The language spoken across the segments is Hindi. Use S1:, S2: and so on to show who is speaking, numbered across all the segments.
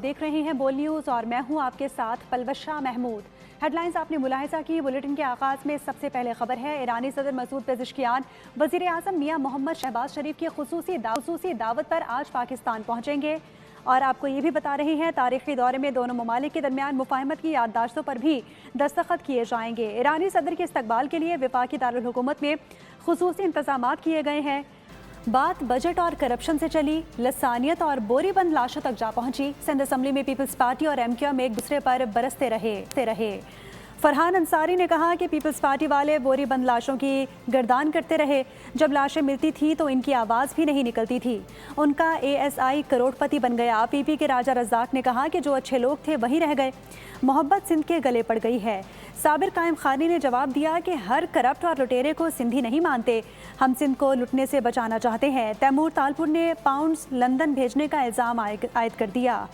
S1: देख रहे हैं बोल न्यूज़ और मैं हूं आपके साथ पलवशा महमूद। हेडलाइंस आपने मुलाहिजा की। बुलेटिन के आगाज़ में सबसे पहले खबर है, ईरानी सदर मसूद पेज़ेश्कियान वज़ीर आज़म मियां मोहम्मद शहबाज शरीफ की खुसूसी दावत पर आज पाकिस्तान पहुँचेंगे। और आपको ये भी बता रहे हैं, तारीखी दौरे में दोनों ममालिक के दरमियान मुफाहमत की याददाश्तों पर भी दस्तखत किए जाएंगे। ईरानी सदर के इस्तकबाल के लिए वफाकी दारुल हुकूमत में खुसूसी इंतजाम किए गए हैं। बात बजट और करप्शन से चली, लसानियत और बोरीबंद लाशों तक जा पहुंची। सिंध असम्बली में पीपल्स पार्टी और एमक्यूएम एक दूसरे पर बरसते रहे। फरहान अंसारी ने कहा कि पीपल्स पार्टी वाले बोरीबंद लाशों की गर्दान करते रहे। जब लाशें मिलती थी तो इनकी आवाज़ भी नहीं निकलती थी। उनका ASI करोड़पति बन गया। PP के राजा रज़ाक ने कहा कि जो अच्छे लोग थे वहीं रह गए। मोहब्बत सिंध के गले पड़ गई है। साबिर कायम खानी ने जवाब दिया कि हर करप्ट और लुटेरे को सिंधी नहीं मानते, हम सिंध को लुटने से बचाना चाहते हैं। तैमूर तालपुर ने पाउंड्स लंदन भेजने का इल्ज़ाम आयद कर दिया।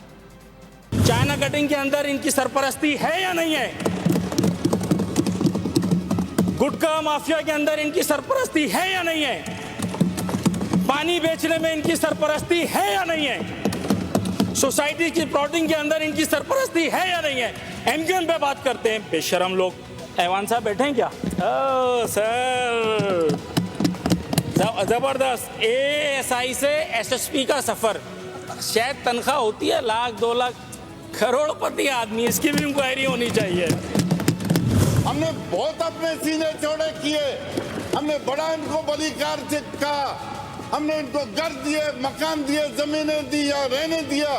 S2: चाइना कटिंग के अंदर इनकी सरपरस्ती है या नहीं है? गुटखा माफिया के अंदर इनकी सरपरस्ती है या नहीं है? पानी बेचने में इनकी सरपरस्ती है या नहीं है? सोसाइटी की प्लॉटिंग के अंदर इनकी सरपरस्ती है या नहीं है? एमक्यूएम पे बात करते हैं बेशरम लोग। ऐवान साहब बैठे हैं क्या? सर जबरदस्त। ASI से SSP का सफर, शायद तनख्वाह होती है 1 लाख 2 लाख, करोड़पति आदमी, इसकी भी इंक्वायरी होनी चाहिए।
S3: हमने बहुत अपने सीने चौड़े किए, हमने बड़ा इनको बलिकार से कहा, हमने इनको घर दिए, मकान दिए, जमीनें दी या रहने दिया,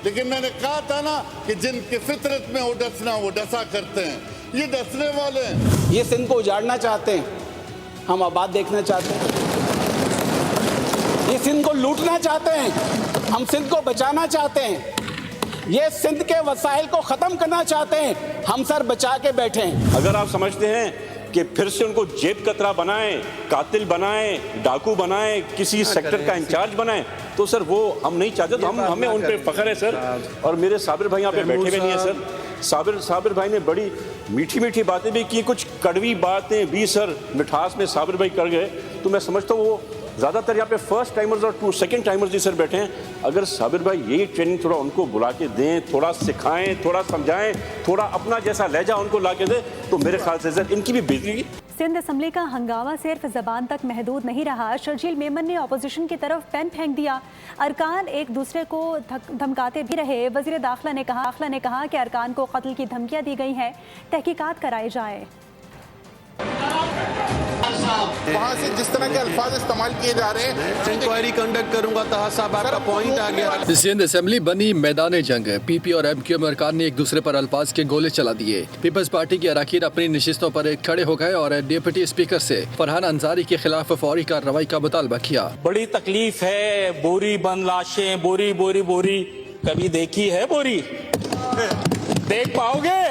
S3: लेकिन मैंने कहा था ना कि जिनकी फितरत में वो डसना वो डसा करते हैं, ये डसने वाले हैं।
S4: ये सिंध को उजाड़ना चाहते हैं, हम आबाद देखना चाहते हैं। ये सिंध को लूटना चाहते हैं, हम सिंध को बचाना चाहते हैं। ये सिंध के वसाइल को खत्म करना चाहते हैं, हम सर बचा के बैठे हैं।
S5: अगर आप समझते हैं कि फिर से उनको जेब कतरा बनाएं, कातिल बनाएं, डाकू बनाएं, किसी सेक्टर का इंचार्ज बनाएं, तो सर वो हम नहीं चाहते। तो हमें उन पे फख्र है सर। और मेरे साबिर भाई यहाँ पे बैठे हुए नहीं है सर। साबिर भाई ने बड़ी मीठी मीठी बातें भी की, कुछ कड़वी बातें भी सर मिठास में साबिर भाई कर गए। तो मैं समझता हूँ वो ज़्यादातर यहाँ पे फर्स्ट टाइमर्स और सेकंड टाइमर्स जी सर बैठे हैं। अगर साबिर भाई यही ट्रेनिंग थोड़ा उनको बुला के दें, थोड़ा सिखाएं, थोड़ा समझाएं, थोड़ा अपना जैसा लहजा उनको ला के दें, तो मेरे ख्याल से सर इनकी भी बेहतरी।
S1: सिंध असम्बली का हंगामा सिर्फ जबान तक महदूद नहीं रहा। शर्जील मेमन ने अपोजिशन की तरफ पेन फेंक दिया। अरकान एक दूसरे को धमकाते भी रहे। वज़ीर दाखिला ने कहा कि अरकान को कत्ल की धमकियां दी गई हैं, तहकीकात कराई जाए।
S6: वहाँ से जिस तरह के अल्फाज इस्तेमाल किए जा रहे हैं,
S7: इंक्वायरी कंडक्ट करूंगा। तहा साहब आपका पॉइंट आ गया।
S8: सिंध असेंबली बनी मैदान जंग। PP और MQM अरकान ने एक दूसरे पर अल्फाज के गोले चला दिए। पीपल्स पार्टी के अरकान अपनी नशिस्तों पर खड़े हो गए और डिप्टी स्पीकर से फरहान अंसारी के खिलाफ फौरी कार्रवाई का मुतालबा किया।
S2: बड़ी तकलीफ है, बोरी बंद लाशें, बोरी बोरी बोरी। कभी देखी है बोरी? देख पाओगे?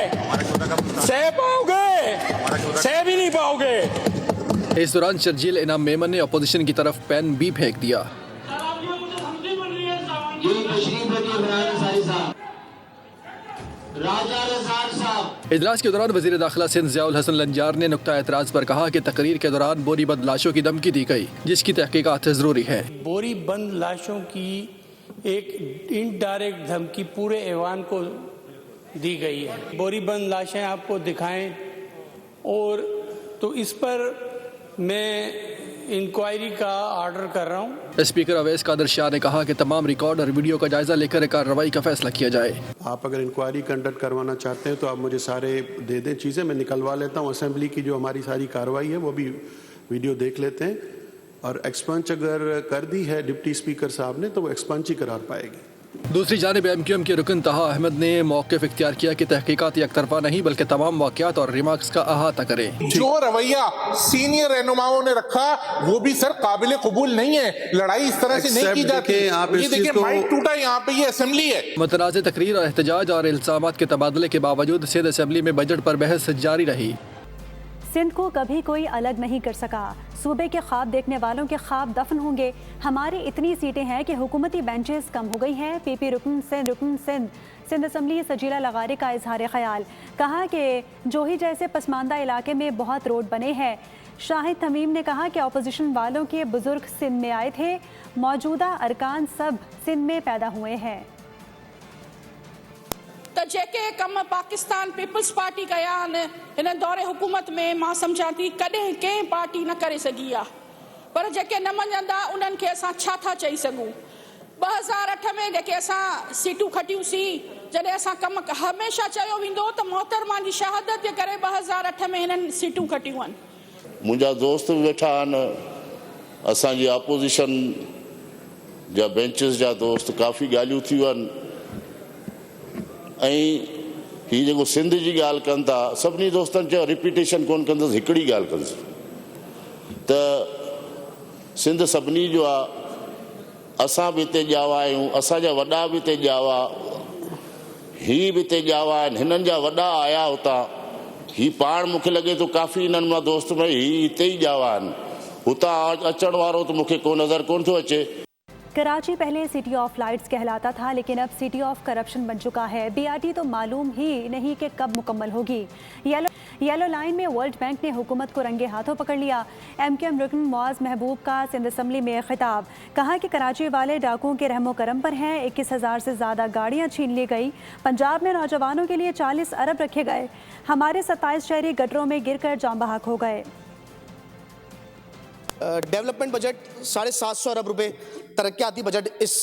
S2: सह पाओगे? सह भी नहीं पाओगे।
S8: इस दौरान शर्जील इनाम मेमन ने अपोजिशन की तरफ पेन भी फेंक दिया। इजलास के दौरान वजीर दाखिला सिंध ज़ियाउल हसन लंजार ने नुक्ता एतराज पर कहा कि तकरीर के दौरान बोरी बंद लाशों की धमकी दी गई, जिसकी तहकीकात जरूरी है।
S9: बोरी बंद लाशों की एक इनडायरेक्ट धमकी पूरे ऐवान को दी गई है। बोरी बंद लाशें आपको दिखाएं, और तो इस पर मैं इंक्वायरी का ऑर्डर कर रहा हूँ।
S8: स्पीकर अवैस कादर शाह ने कहा कि तमाम रिकॉर्ड और वीडियो का जायजा लेकर कार्रवाई का फैसला किया जाए।
S7: आप अगर इंक्वायरी कंडक्ट करवाना चाहते हैं तो आप मुझे सारे दे दें चीज़ें, मैं निकलवा लेता हूँ। असेंबली की जो हमारी सारी कार्रवाई है वो भी वीडियो देख लेते हैं, और एक्सपंच अगर कर दी है डिप्टी स्पीकर साहब ने तो वो एक्सपंच ही करार पाएगी।
S8: दूसरी जानिब MQM के रुकन तहा अहमद ने मौक़िफ़ इख्तियार किया कि तहकीकात एक तरफा नहीं बल्कि तमाम वाक़यात और रिमार्क्स का अहाता करें।
S6: जो रवैया सीनियर रहनुमाओं ने रखा वो भी सर काबिल कबूल नहीं है। लड़ाई इस तरह से नहीं की जाती। ये देखिए माइक टूटा, यहाँ पे ये असेंबली है।
S8: मुतनाज़ तकरीर और एहतजाज और इल्ज़ामात के तबादले के बावजूद सिंध असेंबली में बजट पर बहस जारी रही।
S1: सिंध को कभी कोई अलग नहीं कर सका। सूबे के ख्वाब देखने वालों के ख्वाब दफन होंगे। हमारी इतनी सीटें हैं कि हुकूमती बेंचेस कम हो गई हैं। PP रुकन सिंध असम्बली सजीला लगारी का इजहार ख्याल। कहा कि जोही जैसे पसमानदा इलाके में बहुत रोड बने हैं। शाहिद तमीम ने कहा कि अपोजिशन वालों के बुजुर्ग सिंध में आए थे, मौजूदा अरकान सब सिंध में पैदा हुए हैं।
S10: त जेके कम पाकिस्तान पीपल्स पार्टी कया आहिनि हिन दौरे हुकूमत में मां सम्झां थी कॾहिं कंहिं पार्टी न करे सघी आहे पर जेके न मञंदा उन्हनि खे असां छा था चई सघूं 2008 में जेके असां सीटूं खटियूंसीं जॾहिं असां कम हमेशह चयो वेंदो त मोहतरमा जी शहादत जे करे 2008 में हिननि सीटूं खटियूं आहिनि
S3: मुंहिंजा दोस्त बि वेठा आहिनि असांजी अपोज़िशन जा बेंचिस जा दोस्त काफ़ी ॻाल्हियूं थियूं आहिनि ऐं हीअ जेको सिंध जी ॻाल्हि कनि था सभिनी दोस्तनि चयो रिपीटेशन कोन कंदुसि हिकिड़ी ॻाल्हि कंदुसि त सिंध सभिनी जो आहे असां बि हिते ॼावा आहियूं असांजा वॾा बि हिते ॼावा ही बि हिते ॼावा आहिनि हिननि जा वॾा आया हुतां ही पाण मूंखे लॻे थो काफ़ी हिननि मां दोस्त में ही हिते ई ॼावा आहिनि हुतां अचण वारो त मूंखे को नज़र कोन थो अचे
S1: कराची पहले सिटी ऑफ लाइट्स कहलाता था लेकिन अब सिटी ऑफ करप्शन बन चुका है। बीआरटी तो मालूम ही नहीं कि कब मुकम्मल होगी। येलो लाइन में वर्ल्ड बैंक ने हुकूमत को रंगे हाथों पकड़ लिया। एमक्यूएम रुकन मुआज महबूब का सिंध असम्बली में खिताब, कहा कि कराची वाले डाकुओं के रहमो करम पर हैं। 21,000 से ज़्यादा गाड़ियाँ छीन ली गई। पंजाब में नौजवानों के लिए 40 अरब रखे गए। हमारे 27 शहरी गटरों में गिर कर जाम बहक हो गए।
S11: डेवलपमेंट बजट 750 अरब रुपए तरक्याती बजट इस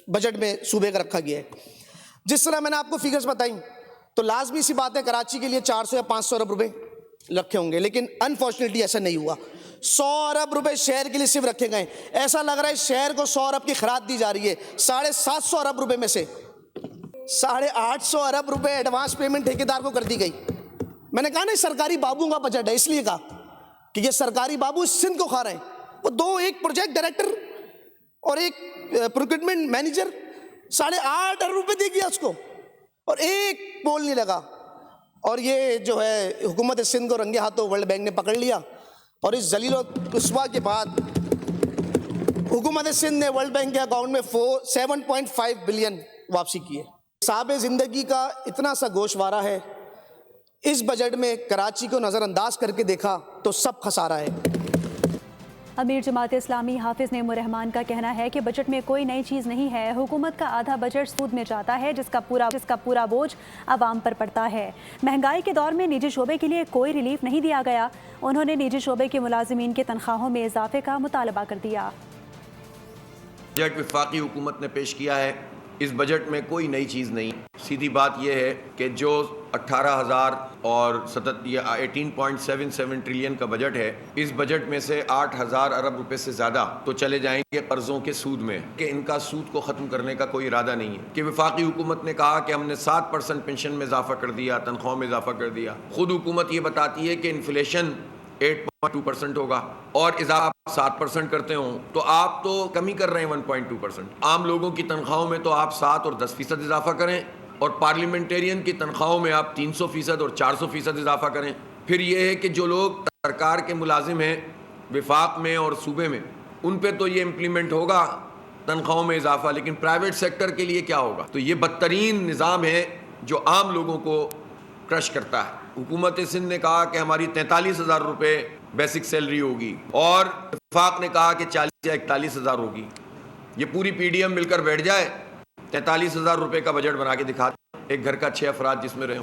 S11: बजट में सूबे का रखा गया है। जिस तरह मैंने आपको फिगर्स बताई तो लाजमी सी बात है कराची के लिए 400 या 500 अरब रुपए रखे होंगे लेकिन अनफॉर्चुनेटली ऐसा नहीं हुआ। 100 अरब रुपए शहर के लिए सिर्फ रखे गए। ऐसा लग रहा है शहर को 100 अरब की खराद दी जा रही है। 750 अरब रुपए में से 850 अरब रुपए एडवांस पेमेंट ठेकेदार को कर दी गई। मैंने कहा ना सरकारी बाबू का बजट है इसलिए कहा कि ये सरकारी बाबू सिंध को खा रहे हैं। वो एक प्रोजेक्ट डायरेक्टर और एक प्रोक्यूरमेंट मैनेजर 8.5 अरब रुपए दे गया उसको और एक पोल नहीं लगा। और ये जो है हुकूमत सिंध को रंगे हाथों वर्ल्ड बैंक ने पकड़ लिया और इस जलील और रुस्वा के बाद हुकूमत सिंध ने वर्ल्ड बैंक के अकाउंट में 7.5 बिलियन वापसी की है। साहब जिंदगी का इतना सा गोशवारा है। इस बजट में कराची को नज़रअंदाज करके देखा तो सब खसारा है।
S1: अमीर जमात इस्लामी हाफिज नेमुर रहमान का कहना है कि बजट में कोई नई चीज़ नहीं है। हुकूमत का आधा बजट सूद में जाता है जिसका पूरा बोझ आवाम पर पड़ता है। महंगाई के दौर में निजी शोबे के लिए कोई रिलीफ नहीं दिया गया। उन्होंने निजी शोबे के मुलाजिमीन के तनख्वाहों में इजाफे का मुतालबा कर दिया।
S12: बजट वफाकी हुकूमत ने पेश किया है। इस बजट में कोई नई चीज़ नहीं। सीधी बात यह है कि जो 18,000 और 18.77 ट्रिलियन का बजट है इस बजट में से 8,000 अरब रुपए से ज़्यादा तो चले जाएंगे कर्ज़ों के सूद में कि इनका सूद को ख़त्म करने का कोई इरादा नहीं है। कि वफाकी हुकूमत ने कहा कि हमने 7% पेंशन में इजाफा कर दिया, तनख्वाह में इजाफा कर दिया। खुद हुकूमत ये बताती है कि इन्फ्लेशन 8.2% होगा और इजाफा 7% करते हो तो आप तो कमी कर रहे हैं 1.2%। आम लोगों की तनख्वाहों में तो आप 7 और 10% इजाफा करें और पार्लियामेंटेरियन की तनख्वाहों में आप 300% और 400% इजाफा करें। फिर ये है कि जो लोग सरकार के मुलाजिम हैं विफाक में और सूबे में उन पे तो ये इम्प्लीमेंट होगा तनख्वाहों में इजाफा, लेकिन प्राइवेट सेक्टर के लिए क्या होगा? तो ये बदतरीन निज़ाम है जो आम लोगों को क्रश करता है। हुकूमत सिंध ने कहा कि हमारी 43,000 रुपये बेसिक सैलरी होगी और वफाक ने कहा कि 40 या 41,000 होगी। ये पूरी पीडीएम मिलकर बैठ जाए 43,000 रुपये का बजट बना के दिखा एक घर का 6 अफराद जिसमें रहे।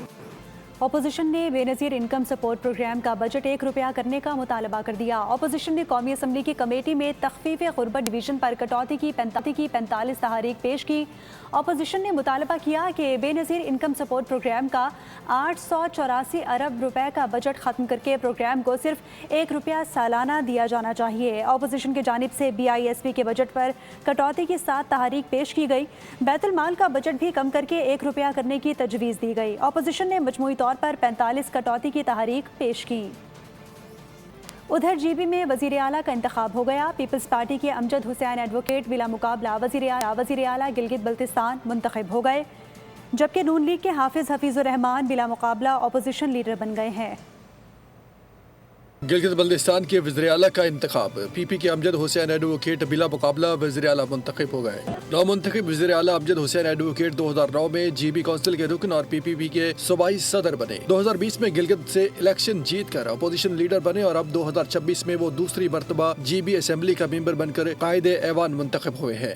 S1: अपोजिशन ने बेनज़ीर इनकम सपोर्ट प्रोग्राम का बजट 1 रुपया करने का मुतालबा कर दिया। अपोजिशन ने कौमी असम्बली की कमेटी में तखफीफ गुर्बत डिवीज़न पर कटौती की 45 तहरीक पेश की। अपोजिशन ने मुतालबा किया कि बेनज़ीर इनकम सपोर्ट प्रोग्राम का 884 अरब रुपए का बजट ख़त्म करके प्रोग्राम को सिर्फ 1 रुपया सालाना दिया जाना चाहिए। अपोजिशन की जानिब से BISP के बजट पर कटौती की 7 तहरीक पेश की गई। बैतुल माल का बजट भी कम करके 1 रुपया करने की तजवीज़ दी गई। अपोजिशन ने मजमूई तौर पर 45 कटौती की तहरीक पेश की। उधर GB में वज़ीर आला का इंतखाब हो गया। पीपल्स पार्टी के अमजद हुसैन एडवोकेट बिला मुकाबला वज़ीर आला गिलगित बल्तिस्तान मुंतखब हो गए, जबकि नून लीग के हाफिज हफीज़ुर रहमान बिला मुकाबला अपोजिशन लीडर बन गए हैं।
S8: गिलगित बल्तिस्तान के वज़ीर आला का इंतखाब। PP के अमजद हुसैन एडवोकेट बिला मुकाबला वज़ीर आला मुंतखब हो गए। नौमुंतखब वज़ीर आला अमजद हुसैन एडवोकेट 2009 में GB काउंसिल के रुकन और PPP के सूबाई सदर बने। 2020 में गिलगित से इलेक्शन जीत कर अपोजिशन लीडर बने और अब 2026 में वो दूसरी मरतबा GB असेंबली का मेंबर बनकर कायदे ऐवान मुंतखब हुए हैं।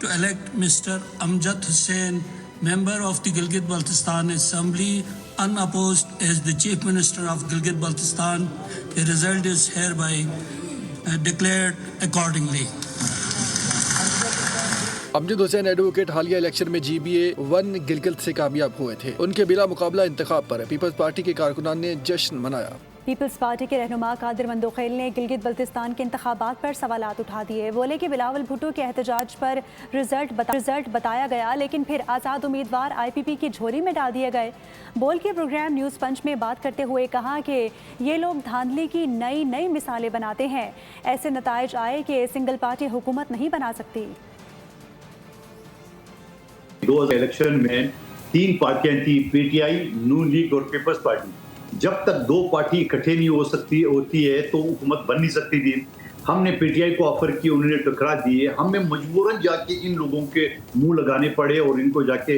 S9: to elect Mr. Amjad Hussain, member of the Gilgit-Baltistan Assembly, unopposed as the Chief Minister of Gilgit-Baltistan. The result is hereby declared accordingly.
S8: Amjad Hussain advocate हालिया इलेक्शन में GBA 1 गिलगित से कामयाब हुए थे। उनके बिला मुकाबला इंतखाब पर पीपल्स पार्टी के कारकुनान ने जश्न मनाया।
S1: पीपल्स पार्टी के रहनुमा कादिर मंदोखेल ने गिलगित बल्तिस्तान के इंतखाबात पर सवालात उठा दिए। बोले कि बिलावल भुट्टो के एहतजाज पर रिजल्ट बताया गया, लेकिन फिर आज़ाद उम्मीदवार IPP की झोली में डाल दिए गए। बोल के प्रोग्राम न्यूज़ पंच में बात करते हुए कहा कि ये लोग धांधली की नई मिसालें बनाते हैं। ऐसे नताइज आए कि सिंगल पार्टी हुकूमत नहीं बना सकती।
S13: 2000 इलेक्शन में 3 पार्टियां थी, PTI, नून लीग और पीपल्स पार्टी। जब तक 2 पार्टी इकट्ठे नहीं होती है तो हुकूमत बन नहीं सकती थी। हमने PTI को ऑफर की, उन्होंने टकरा दिए। हमें मजबूरन जाके इन लोगों के मुंह लगाने पड़े और इनको जाके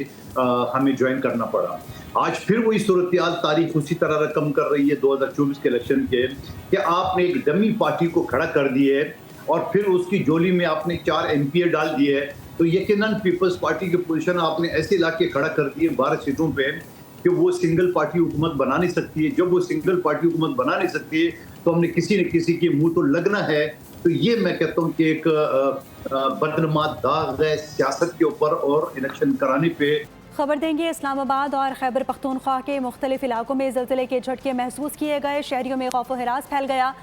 S13: हमें ज्वाइन करना पड़ा। आज फिर वही सूरत-ए-हाल तारीख उसी तरह रकम कर रही है 2024 के इलेक्शन के, कि आपने एक डमी पार्टी को खड़ा कर दिया है और फिर उसकी झोली में आपने 4 MPA डाल दिए है। तो यकीनन पीपल्स पार्टी की पोजीशन आपने ऐसे ला के खड़ा कर दी है 12 सीटों पे कि वो सिंगल पार्टी हुकूमत बना नहीं सकती है। जब वो सिंगल पार्टी हुकूमत बना नहीं सकती है तो हमने किसी न किसी के मुंह तो लगना है। तो ये मैं कहता हूँ कि एक बदनमा दाग है सियासत के ऊपर और इलेक्शन कराने पे।
S1: खबर देंगे इस्लामाबाद और खैबर पख्तूनख्वा के मुख्तलिफ इलाकों में ज़लज़ले के झटके महसूस किए गए। शहरियों में खौफ व हिरास फैल गया।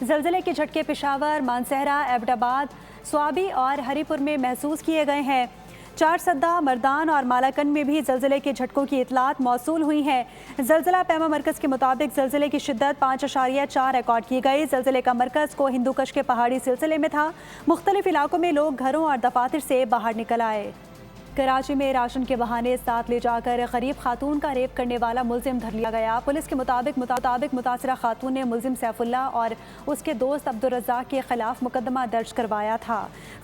S1: ज़लज़ले के झटके पेशावर, मानसहरा, एबटाबाद, स्वाबी और हरीपुर में महसूस किए गए हैं। 4 सद्दा, मर्दान और मालाकंड में भी ज़लज़ले के झटकों की इतलात मौसूल हुई हैं। ज़लज़ला पैमा मरकज़ के मुताबिक ज़लज़ले की शिद्दत 5.4 रिकॉर्ड की गई। ज़लज़ले का मरकज़ को हिंदूकश के पहाड़ी सिलसिले में था। मुख्तलिफ इलाकों में लोग घरों और दफातर से बाहर निकल आए। कराची में राशन के बहाने साथ ले जाकर गरीब खातून का रेप करने वाला मुलजिम धर लिया गया। पुलिस के मुताबिक मुतासरा खातून ने मुलजिम सैफुल्ला और उसके दोस्त अब्दुल रज़ाक के खिलाफ मुकदमा दर्ज करवाया था।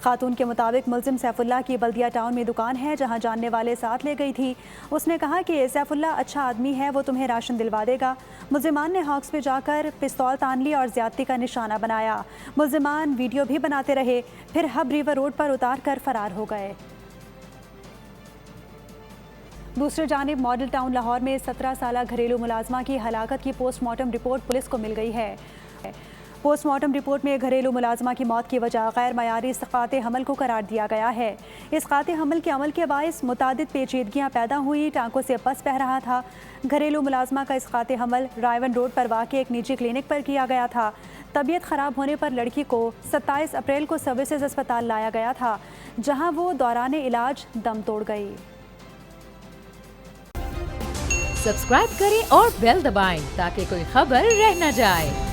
S1: खातून के मुताबिक मुलजिम सैफुल्ला की बल्दिया टाउन में दुकान है जहां जानने वाले साथ ले गई थी। उसने कहा कि सैफुल्ला अच्छा आदमी है, वो तुम्हें राशन दिलवा देगा। मुलजिमान ने हॉक्स में जाकर पिस्तौल तान ली और ज्यादती का निशाना बनाया। मुलजिमान वीडियो भी बनाते रहे, फिर हब रिवर रोड पर उतार कर फरार हो गए। दूसरी जानिब मॉडल टाउन लाहौर में 17 साला घरेलू मुलाजमा की हलाकत की पोस्टमार्टम रिपोर्ट पुलिस को मिल गई है। पोस्टमार्टम रिपोर्ट में घरेलू मुलाजमा की मौत की वजह गैर मयारी इस्क़ाते हमल को करार दिया गया है। इस्क़ाते हमल के अमल के बाइस मुतादिद पेचीदगियाँ पैदा हुई। टांकों से पस बह रहा था। घरेलू मुलाजमा का इस्क़ाते हमल रायवन रोड पर वाक़ एक निजी क्लिनिक पर किया गया था। तबीयत ख़राब होने पर लड़की को 27 अप्रैल को सर्विसेज अस्पताल लाया गया था, जहाँ वो दौरान इलाज दम तोड़ गई।
S14: सब्सक्राइब करें और बेल दबाएं ताकि कोई खबर रह न जाए।